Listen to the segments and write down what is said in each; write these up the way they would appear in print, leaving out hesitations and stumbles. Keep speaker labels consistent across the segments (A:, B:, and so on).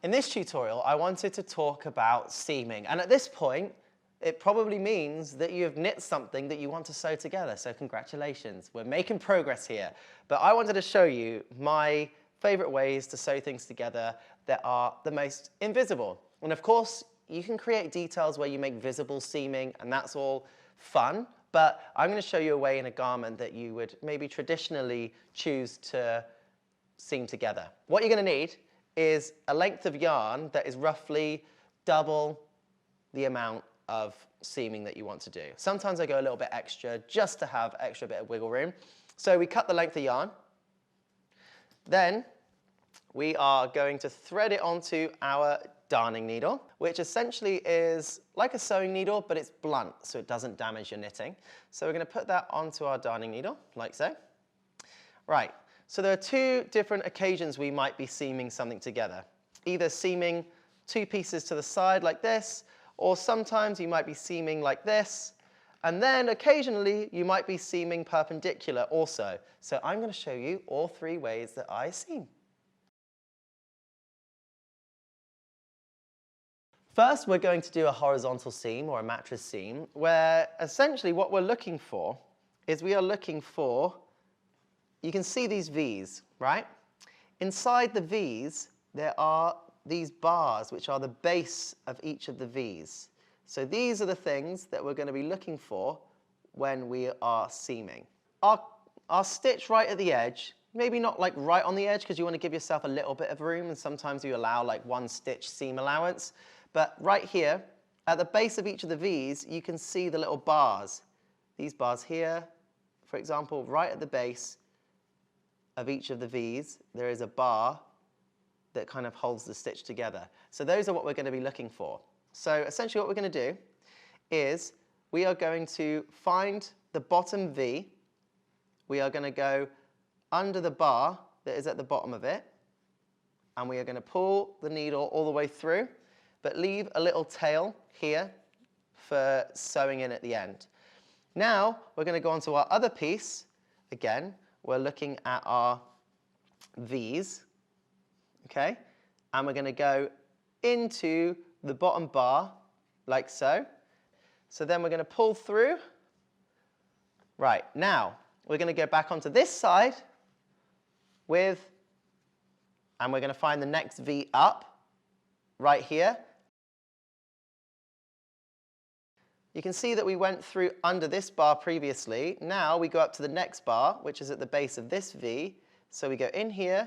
A: In this tutorial, I wanted to talk about seaming, and at this point, it probably means that you have knit something that you want to sew together, so congratulations, we're making progress here. But I wanted to show you my favorite ways to sew things together that are the most invisible. And of course, you can create details where you make visible seaming, and that's all fun, but I'm going to show you a way in a garment that you would maybe traditionally choose to seam together. What you're going to need is a length of yarn that is roughly double the amount of seaming that you want to do. Sometimes I go a little bit extra just to have extra bit of wiggle room. So we cut the length of yarn. Then we are going to thread it onto our darning needle, which essentially is like a sewing needle, but it's blunt, so it doesn't damage your knitting. So we're going to put that onto our darning needle, like so. Right. So there are two different occasions we might be seaming something together. Either seaming two pieces to the side like this, or sometimes you might be seaming like this, and then occasionally you might be seaming perpendicular also. So I'm going to show you all three ways that I seam. First, we're going to do a horizontal seam or a mattress seam, where essentially what we're looking for is you can see these V's, right? Inside the V's, there are these bars, which are the base of each of the V's. So these are the things that we're going to be looking for when we are seaming. Our stitch right at the edge, maybe not like right on the edge because you want to give yourself a little bit of room, and sometimes you allow like one stitch seam allowance. But right here, at the base of each of the V's, you can see the little bars. These bars here, for example, right at the base of each of the V's, there is a bar that kind of holds the stitch together. So those are what we're going to be looking for. So essentially what we're going to do is we are going to find the bottom V. We are going to go under the bar that is at the bottom of it, and we are going to pull the needle all the way through, but leave a little tail here for sewing in at the end. Now we're going to go on to our other piece. Again, we're looking at our V's, okay? And we're going to go into the bottom bar, like so. So then we're going to pull through. Right, now we're going to go back onto this side and we're going to find the next V up, right here. You can see that we went through under this bar previously. Now we go up to the next bar, which is at the base of this V. So we go in here,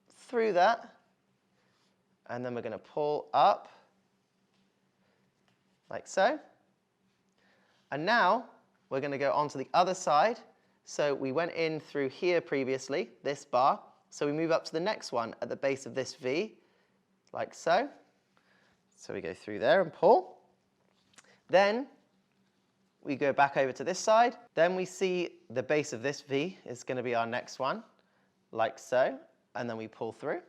A: through that, and then we're going to pull up, like so. And now we're going to go onto the other side. So we went in through here previously, this bar. So we move up to the next one at the base of this V, like so. So we go through there and pull. Then we go back over to this side. Then we see the base of this V is going to be our next one, like so, and then we pull through.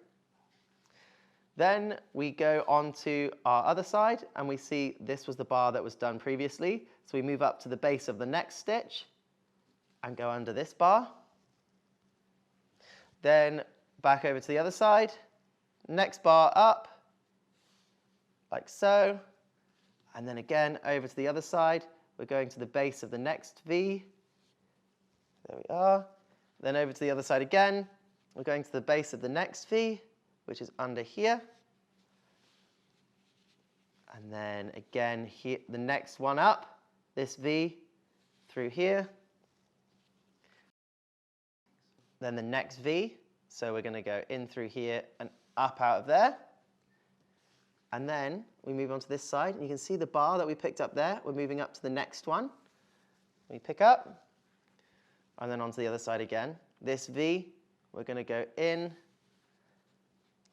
A: Then we go on to our other side, and we see this was the bar that was done previously. So we move up to the base of the next stitch and go under this bar. Then back over to the other side, next bar up, like so. And then again, over to the other side, we're going to the base of the next V. There we are. Then over to the other side again, we're going to the base of the next V, which is under here. And then again, here, the next one up, this V, through here. Then the next V, so we're going to go in through here and up out of there. And then we move on to this side, and you can see the bar that we picked up there. We're moving up to the next one. We pick up, and then onto the other side again. This V, we're going to go in,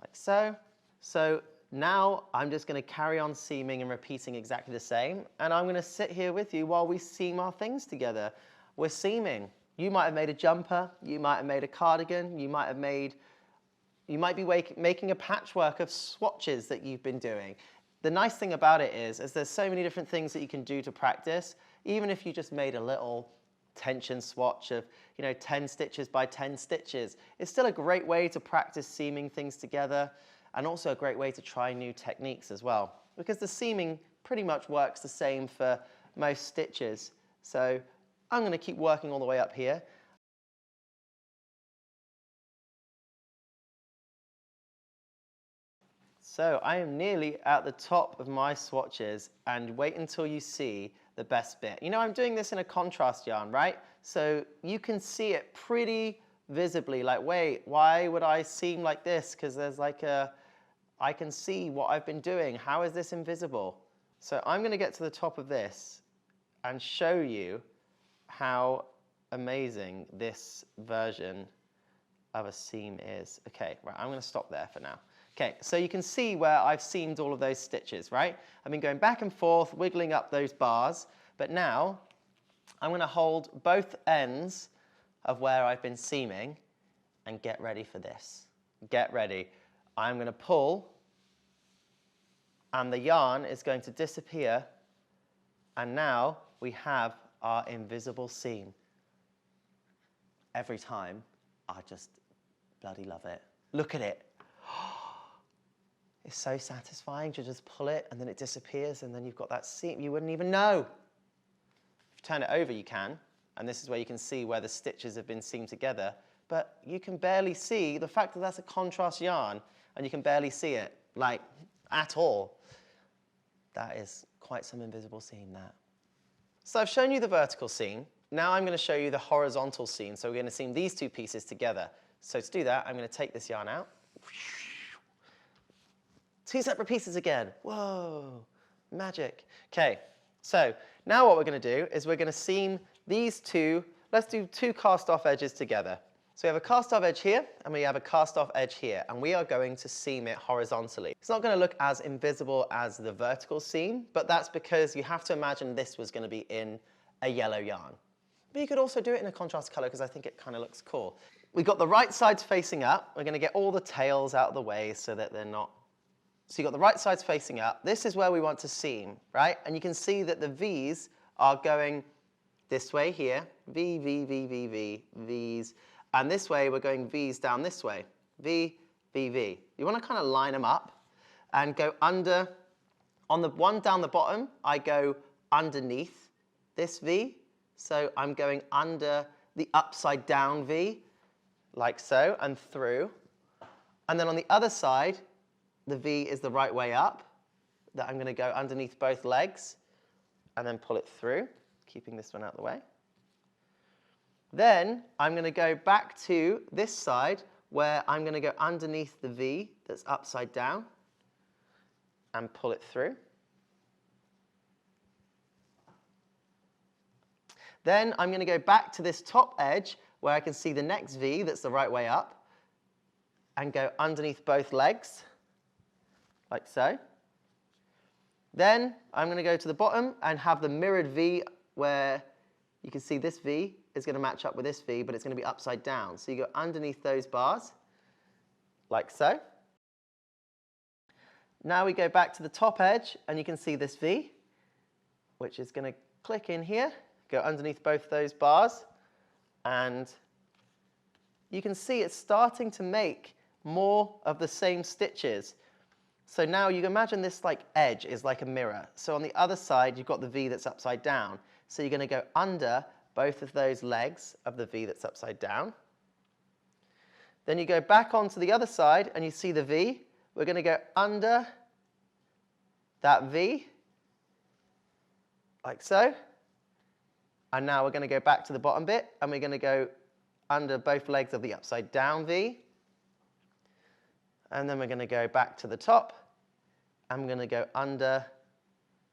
A: like so. So now I'm just going to carry on seaming and repeating exactly the same, and I'm going to sit here with you while we seam our things together. We're seaming. You might have made a jumper, you might have made a cardigan, you might be making a patchwork of swatches that you've been doing. The nice thing about it is there's so many different things that you can do to practice. Even if you just made a little tension swatch of 10 stitches by 10 stitches, it's still a great way to practice seaming things together. and also a great way to try new techniques as well, because the seaming pretty much works the same for most stitches. So I'm going to keep working all the way up here. So I am nearly at the top of my swatches, and wait until you see the best bit. You know, I'm doing this in a contrast yarn, right? So you can see it pretty visibly, like, wait, why would I seam like this? Because there's like I can see what I've been doing. How is this invisible? So I'm going to get to the top of this and show you how amazing this version of a seam is. Okay, right, I'm going to stop there for now. Okay, so you can see where I've seamed all of those stitches, right? I've been going back and forth, wiggling up those bars, but now I'm going to hold both ends of where I've been seaming and get ready for this. Get ready. I'm going to pull, and the yarn is going to disappear, and now we have our invisible seam. Every time, I just bloody love it. Look at it. It's so satisfying to just pull it and then it disappears and then you've got that seam. You wouldn't even know. If you turn it over, you can. And this is where you can see where the stitches have been seamed together. But you can barely see the fact that that's a contrast yarn and you can barely see it, like, at all. That is quite some invisible seam, that. So I've shown you the vertical seam. Now I'm going to show you the horizontal seam. So we're going to seam these two pieces together. So to do that, I'm going to take this yarn out. Two separate pieces again. Whoa, magic. Okay, so now what we're going to do is we're going to seam these two. Let's do two cast off edges together. So we have a cast off edge here and we have a cast off edge here, and we are going to seam it horizontally. It's not going to look as invisible as the vertical seam, but that's because you have to imagine this was going to be in a yellow yarn. But you could also do it in a contrast color because I think it kind of looks cool. We've got the right sides facing up. We're going to get all the tails out of the way so that they're not. So you've got the right sides facing up. This is where we want to seam, right? And you can see that the V's are going this way here. V, V, V, V, V, V's. And this way, we're going V's down this way. V, V, V. You want to kind of line them up and go under. On the one down the bottom, I go underneath this V. So I'm going under the upside down V, like so, and through. And then on the other side, the V is the right way up, that I'm going to go underneath both legs and then pull it through, keeping this one out of the way. Then I'm going to go back to this side where I'm going to go underneath the V that's upside down and pull it through. Then I'm going to go back to this top edge where I can see the next V that's the right way up and go underneath both legs, like so. Then I'm going to go to the bottom and have the mirrored V where you can see this V is going to match up with this V, but it's going to be upside down. So you go underneath those bars, like so. Now we go back to the top edge, and you can see this V, which is going to click in here, go underneath both those bars, and you can see it's starting to make more of the same stitches. So now you can imagine this like edge is like a mirror. So on the other side, you've got the V that's upside down. So you're going to go under both of those legs of the V that's upside down. Then you go back onto the other side and you see the V. We're going to go under that V, like so. And now we're going to go back to the bottom bit and we're going to go under both legs of the upside down V. And then we're going to go back to the top and we're going to go under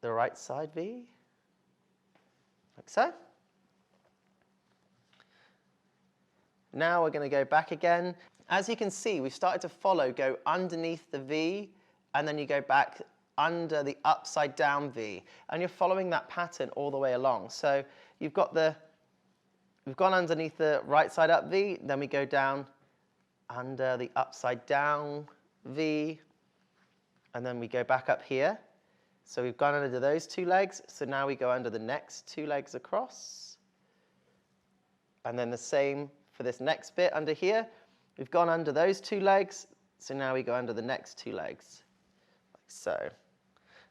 A: the right side V, like so. Now we're going to go back again. As you can see, we've started to follow, go underneath the V, and then you go back under the upside down V. And you're following that pattern all the way along. So you've got we've gone underneath the right side up V, then we go down under the upside down V, and then we go back up here. So we've gone under those two legs, so now we go under the next two legs across. And then the same for this next bit under here. We've gone under those two legs, So now we go under the next two legs, like so.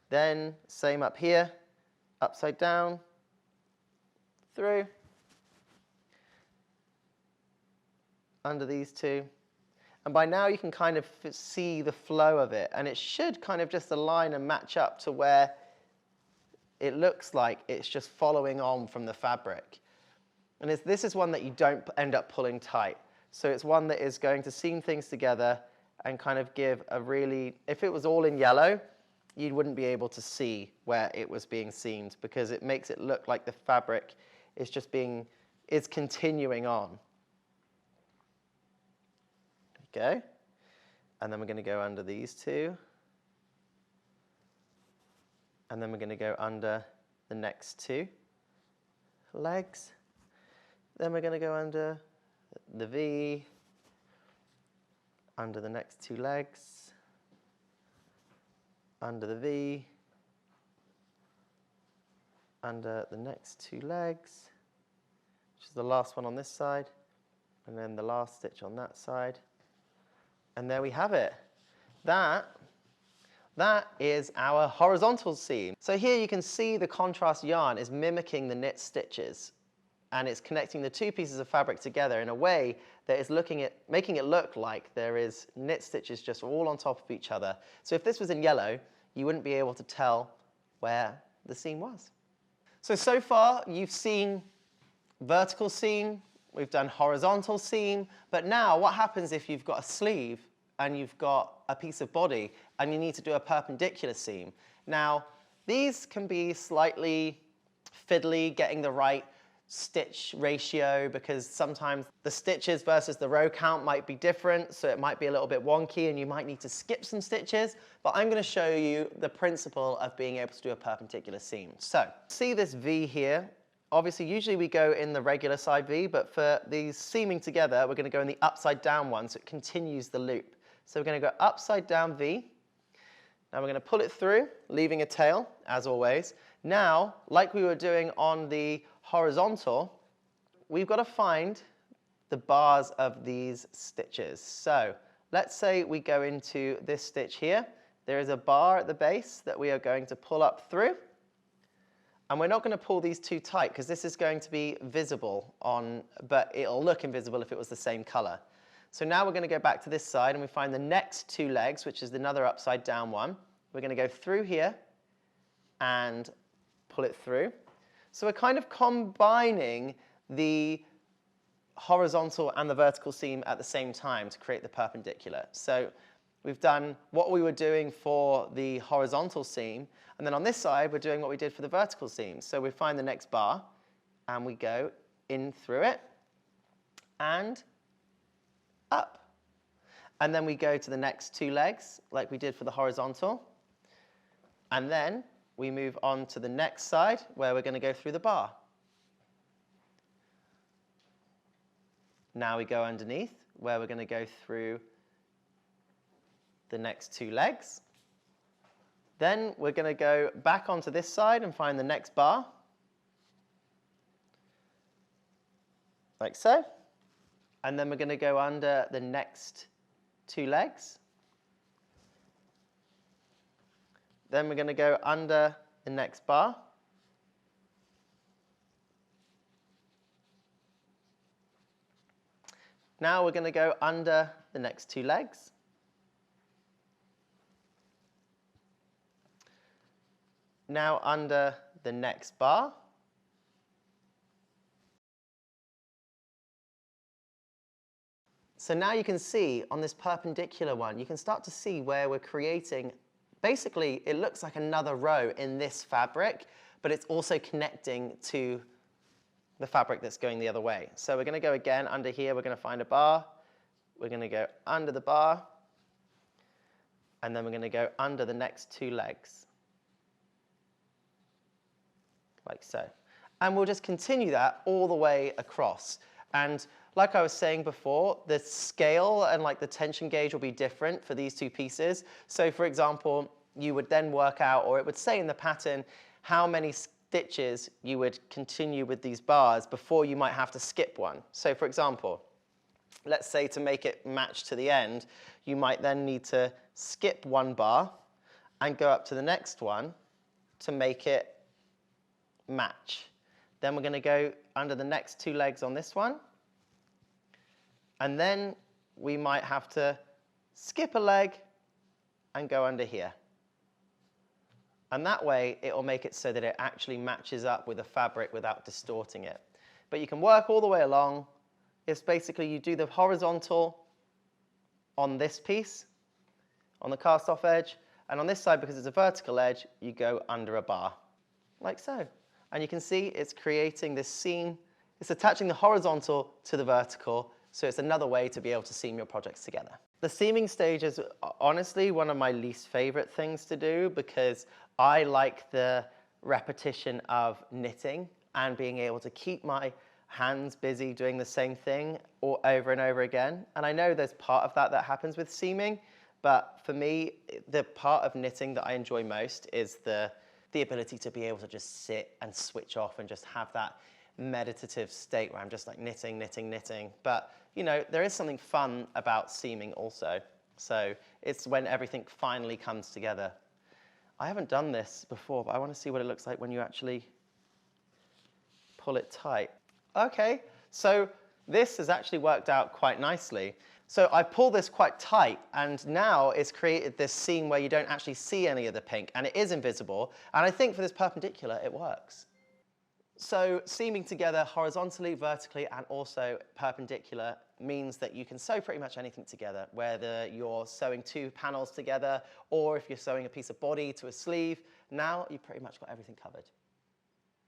A: Then same up here, upside down, through, under these two. And by now you can kind of see the flow of it, and it should kind of just align and match up to where it looks like it's just following on from the fabric. And this is one that you don't end up pulling tight. So it's one that is going to seam things together and kind of give a really, if it was all in yellow, you wouldn't be able to see where it was being seamed, because it makes it look like the fabric is just is continuing on. There we go. And then we're going to go under these two. And then we're going to go under the next two legs. Then we're going to go under the V, under the next two legs, under the V, under the next two legs, which is the last one on this side, and then the last stitch on that side. And there we have it. That is our horizontal seam. So here you can see the contrast yarn is mimicking the knit stitches, and it's connecting the two pieces of fabric together in a way that is making it look like there is knit stitches just all on top of each other. So if this was in yellow, you wouldn't be able to tell where the seam was. So far you've seen vertical seam, we've done horizontal seam, but now what happens if you've got a sleeve and you've got a piece of body and you need to do a perpendicular seam? Now, these can be slightly fiddly, getting the right stitch ratio, because sometimes the stitches versus the row count might be different, so it might be a little bit wonky and you might need to skip some stitches, but I'm going to show you the principle of being able to do a perpendicular seam. So, see this V here? Obviously, usually we go in the regular side V, but for these seaming together, we're going to go in the upside down one, so it continues the loop. So we're going to go upside down V. Now we're going to pull it through, leaving a tail, as always. Now, like we were doing on the horizontal, we've got to find the bars of these stitches. So let's say we go into this stitch here. There is a bar at the base that we are going to pull up through. And we're not going to pull these too tight, because this is going to be visible but it'll look invisible if it was the same color. So now we're going to go back to this side and we find the next two legs, which is another upside down one. We're going to go through here and pull it through. So we're kind of combining the horizontal and the vertical seam at the same time to create the perpendicular. So we've done what we were doing for the horizontal seam, and then on this side we're doing what we did for the vertical seam. So we find the next bar and we go in through it and up. And then we go to the next two legs like we did for the horizontal, and then we move on to the next side where we're going to go through the bar. Now we go underneath where we're going to go through the next two legs. Then we're going to go back onto this side and find the next bar, like so. And then we're going to go under the next two legs. Then we're going to go under the next bar. Now we're going to go under the next two legs. Now under the next bar. So now you can see on this perpendicular one, you can start to see where we're creating, basically it looks like another row in this fabric, but it's also connecting to the fabric that's going the other way. So we're going to go again under here, we're going to find a bar, we're going to go under the bar, and then we're going to go under the next two legs, like so. And we'll just continue that all the way across. And like I was saying before, the scale and like the tension gauge will be different for these two pieces. So for example, you would then work out, or it would say in the pattern, how many stitches you would continue with these bars before you might have to skip one. So for example, let's say to make it match to the end, you might then need to skip one bar and go up to the next one to make it match. Then we're going to go under the next two legs on this one. And then we might have to skip a leg and go under here. And that way, it will make it so that it actually matches up with the fabric without distorting it. But you can work all the way along. It's basically you do the horizontal on this piece, on the cast-off edge, and on this side, because it's a vertical edge, you go under a bar, like so. And you can see it's creating this seam. It's attaching the horizontal to the vertical, so it's another way to be able to seam your projects together. The seaming stage is honestly one of my least favorite things to do because I like the repetition of knitting and being able to keep my hands busy doing the same thing over and over again. And I know there's part of that happens with seaming, but for me, the part of knitting that I enjoy most is the ability to be able to just sit and switch off and just have that meditative state where I'm just like knitting, knitting, knitting. But you know, there is something fun about seaming also. So it's when everything finally comes together. I haven't done this before, but I want to see what it looks like when you actually pull it tight. Okay, so this has actually worked out quite nicely. So I pull this quite tight, and now it's created this seam where you don't actually see any of the pink, and it is invisible. And I think for this perpendicular, it works. So seaming together horizontally, vertically, and also perpendicular means that you can sew pretty much anything together, whether you're sewing two panels together or if you're sewing a piece of body to a sleeve. Now you've pretty much got everything covered.